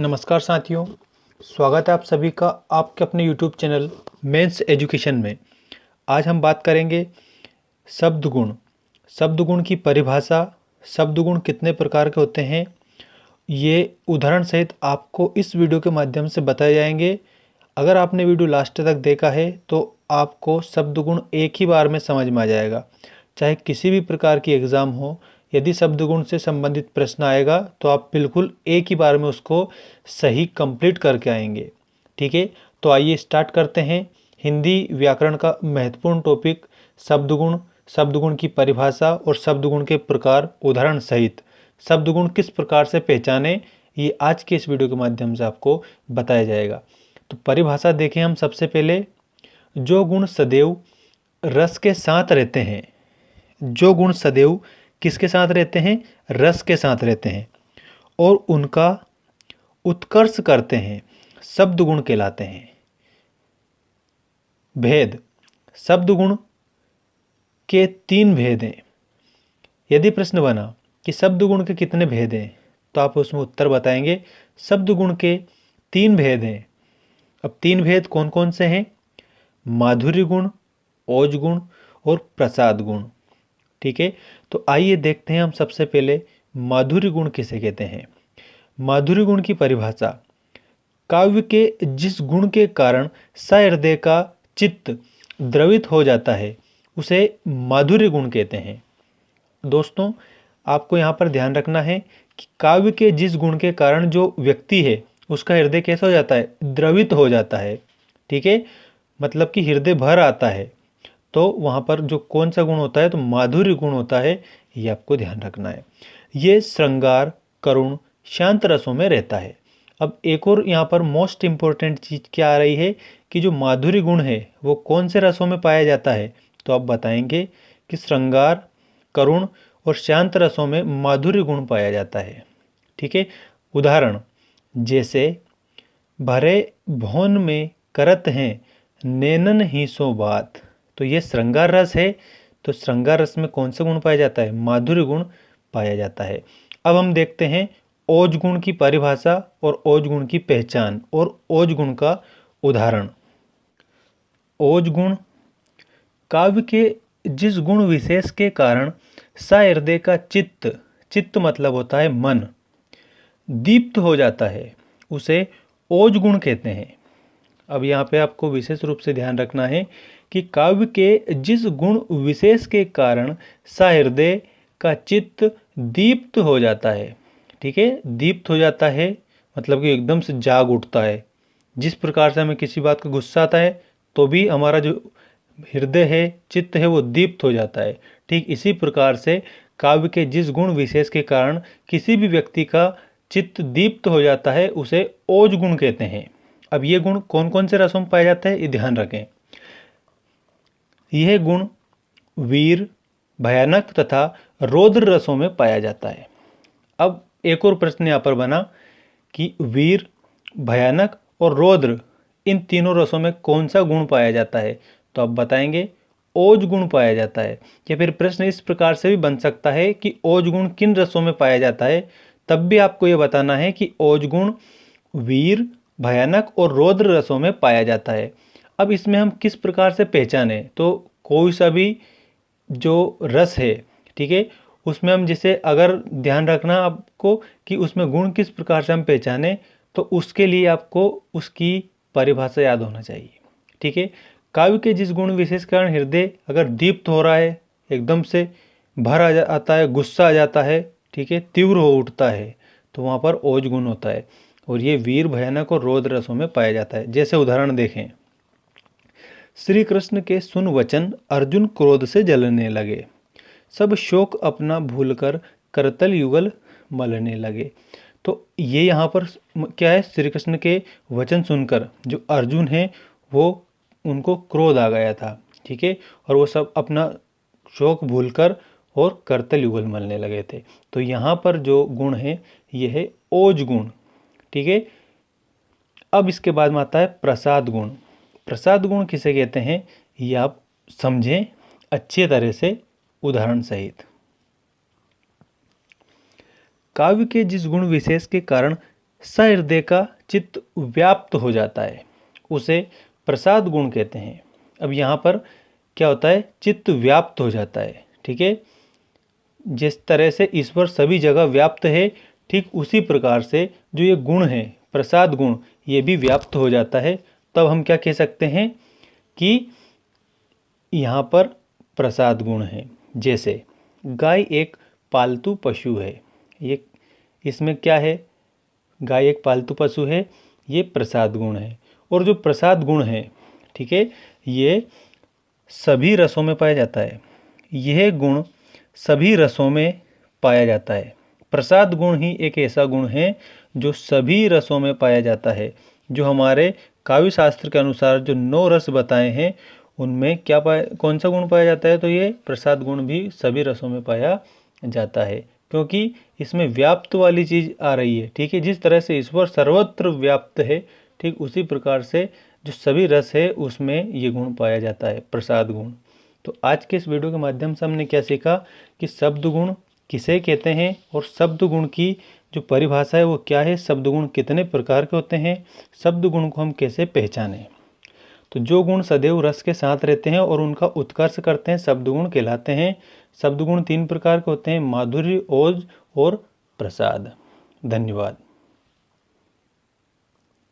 नमस्कार साथियों, स्वागत है आप सभी का आपके अपने YouTube चैनल मेंस एजुकेशन में। आज हम बात करेंगे शब्द गुण। शब्द गुण की परिभाषा, शब्द गुण कितने प्रकार के होते हैं, ये उदाहरण सहित आपको इस वीडियो के माध्यम से बताए जाएंगे। अगर आपने वीडियो लास्ट तक देखा है तो आपको शब्द गुण एक ही बार में समझ में आ जाएगा। चाहे किसी भी प्रकार की एग्ज़ाम हो, यदि शब्द गुण से संबंधित प्रश्न आएगा तो आप बिल्कुल एक ही बार में उसको सही कंप्लीट करके आएंगे। ठीक है, तो आइए स्टार्ट करते हैं। हिंदी व्याकरण का महत्वपूर्ण टॉपिक शब्द गुण, शब्द गुण की परिभाषा और शब्द गुण के प्रकार उदाहरण सहित शब्द गुण किस प्रकार से पहचाने, ये आज के इस वीडियो के माध्यम से आपको बताया जाएगा। तो परिभाषा देखें हम सबसे पहले। जो गुण सदैव रस के साथ रहते हैं, जो गुण सदैव किसके साथ रहते हैं? रस के साथ रहते हैं और उनका उत्कर्ष करते हैं, शब्द गुण कहलाते हैं। भेद, शब्द गुण के 3 भेद हैं। यदि प्रश्न बना कि शब्द गुण के कितने भेद हैं, तो आप उसमें उत्तर बताएंगे शब्द गुण के 3 भेद हैं। अब 3 भेद कौन कौन से हैं? माधुर्य गुण, ओज गुण और प्रसाद गुण। ठीक है, तो आइए देखते हैं हम सबसे पहले माधुर्य गुण किसे कहते हैं। माधुर्य गुण की परिभाषा, काव्य के जिस गुण के कारण सहृदय का चित्त द्रवित हो जाता है उसे माधुर्य गुण कहते हैं। दोस्तों, आपको यहाँ पर ध्यान रखना है कि काव्य के जिस गुण के कारण जो व्यक्ति है उसका हृदय कैसा हो जाता है? द्रवित हो जाता है। ठीक है, मतलब कि हृदय भर आता है, तो वहाँ पर जो कौन सा गुण होता है? तो माधुर्य गुण होता है। ये आपको ध्यान रखना है। ये श्रृंगार, करुण, शांत रसों में रहता है। अब एक और यहाँ पर मोस्ट इम्पोर्टेंट चीज़ क्या आ रही है कि जो माधुर्य गुण है वो कौन से रसों में पाया जाता है? तो आप बताएंगे कि श्रृंगार, करुण और शांत रसों में माधुर्य गुण पाया जाता है। ठीक है, उदाहरण जैसे भरे भौन में करत हैं नैनन ही सो बात, तो ये श्रृंगार रस है। तो श्रृंगार रस में कौन सा गुण पाया जाता है? माधुर्य गुण पाया जाता है। अब हम देखते हैं ओज गुण की परिभाषा और ओज गुण की पहचान और ओज गुण का उदाहरण। ओज गुण, काव्य के जिस गुण विशेष के कारण सहृदय का चित्त, चित्त मतलब होता है मन, दीप्त हो जाता है, उसे ओज गुण कहते हैं। अब यहाँ पे आपको विशेष रूप से ध्यान रखना है कि काव्य के जिस गुण विशेष के कारण सहृदय का चित्त दीप्त हो जाता है। ठीक है, दीप्त हो जाता है मतलब कि एकदम से जाग उठता है। जिस प्रकार से हमें किसी बात का गुस्सा आता है तो भी हमारा जो हृदय है, चित्त है, वो दीप्त हो जाता है। ठीक इसी प्रकार से काव्य के जिस गुण विशेष के कारण किसी भी व्यक्ति का चित्त दीप्त हो जाता है उसे ओज गुण कहते हैं। अब ये गुण कौन कौन से रसों में पाए जाते हैं, ये ध्यान रखें। यह गुण वीर, भयानक तथा रौद्र रसों में पाया जाता है। अब एक और प्रश्न यहाँ पर बना कि वीर, भयानक और रौद्र, इन तीनों रसों में कौन सा गुण पाया जाता है? तो आप बताएंगे ओज गुण पाया जाता है। या फिर प्रश्न इस प्रकार से भी बन सकता है कि ओज गुण किन रसों में पाया जाता है, तब भी आपको ये बताना है कि ओज गुण वीर, भयानक और रौद्र रसों में पाया जाता है। अब इसमें हम किस प्रकार से पहचानें? तो कोई सा भी जो रस है, ठीक है, उसमें हम जैसे अगर ध्यान रखना आपको कि उसमें गुण किस प्रकार से हम पहचानें, तो उसके लिए आपको उसकी परिभाषा याद होना चाहिए। ठीक है, काव्य के जिस गुण विशेष कारण हृदय अगर दीप्त हो रहा है, एकदम से भर आता है, गुस्सा आ जाता है, ठीक है, तीव्र हो उठता है, तो वहाँ पर ओज गुण होता है और ये वीर, भयानक और रौद्र रसों में पाया जाता है। जैसे उदाहरण देखें, श्री कृष्ण के सुन वचन अर्जुन क्रोध से जलने लगे, सब शोक अपना भूलकर करतल युगल मलने लगे। तो ये यहाँ पर क्या है? श्री कृष्ण के वचन सुनकर जो अर्जुन है वो उनको क्रोध आ गया था। ठीक है, और वो सब अपना शोक भूलकर और करतल युगल मलने लगे थे। तो यहाँ पर जो गुण है ये है ओज गुण। ठीक है, अब इसके बाद में आता है प्रसाद गुण। प्रसाद गुण किसे कहते हैं ये आप समझें अच्छी तरह से उदाहरण सहित। काव्य के जिस गुण विशेष के कारण सहृदय का चित्त व्याप्त हो जाता है, उसे प्रसाद गुण कहते हैं। अब यहाँ पर क्या होता है, चित्त व्याप्त हो जाता है। ठीक है, जिस तरह से ईश्वर सभी जगह व्याप्त है, ठीक उसी प्रकार से जो ये गुण है प्रसाद गुण, ये भी व्याप्त हो जाता है। तब हम क्या कह सकते हैं कि यहाँ पर प्रसाद गुण है। जैसे गाय एक पालतू पशु है, ये इसमें क्या है, गाय एक पालतू पशु है, ये प्रसाद गुण है। और जो प्रसाद गुण है, ठीक है, ये सभी रसों में पाया जाता है। यह गुण सभी रसों में पाया जाता है। प्रसाद गुण ही एक ऐसा गुण है जो सभी रसों में पाया जाता है। जो हमारे काव्य शास्त्र के अनुसार जो 9 रस बताए हैं, उनमें क्या कौन सा गुण पाया जाता है, तो ये प्रसाद गुण भी सभी रसों में पाया जाता है, क्योंकि इसमें व्याप्त वाली चीज़ आ रही है। ठीक है, जिस तरह से ईश्वर सर्वत्र व्याप्त है, ठीक उसी प्रकार से जो सभी रस है उसमें ये गुण पाया जाता है, प्रसाद गुण। तो आज के इस वीडियो के माध्यम से हमने क्या सीखा कि शब्द गुण किसे कहते हैं और शब्द गुण की जो परिभाषा है वो क्या है, शब्द गुण कितने प्रकार के होते हैं, शब्द गुण को हम कैसे पहचानें। तो जो गुण सदैव रस के साथ रहते हैं और उनका उत्कर्ष करते हैं, शब्द गुण कहलाते हैं। शब्द गुण 3 प्रकार के होते हैं, माधुर्य, ओज और प्रसाद। धन्यवाद।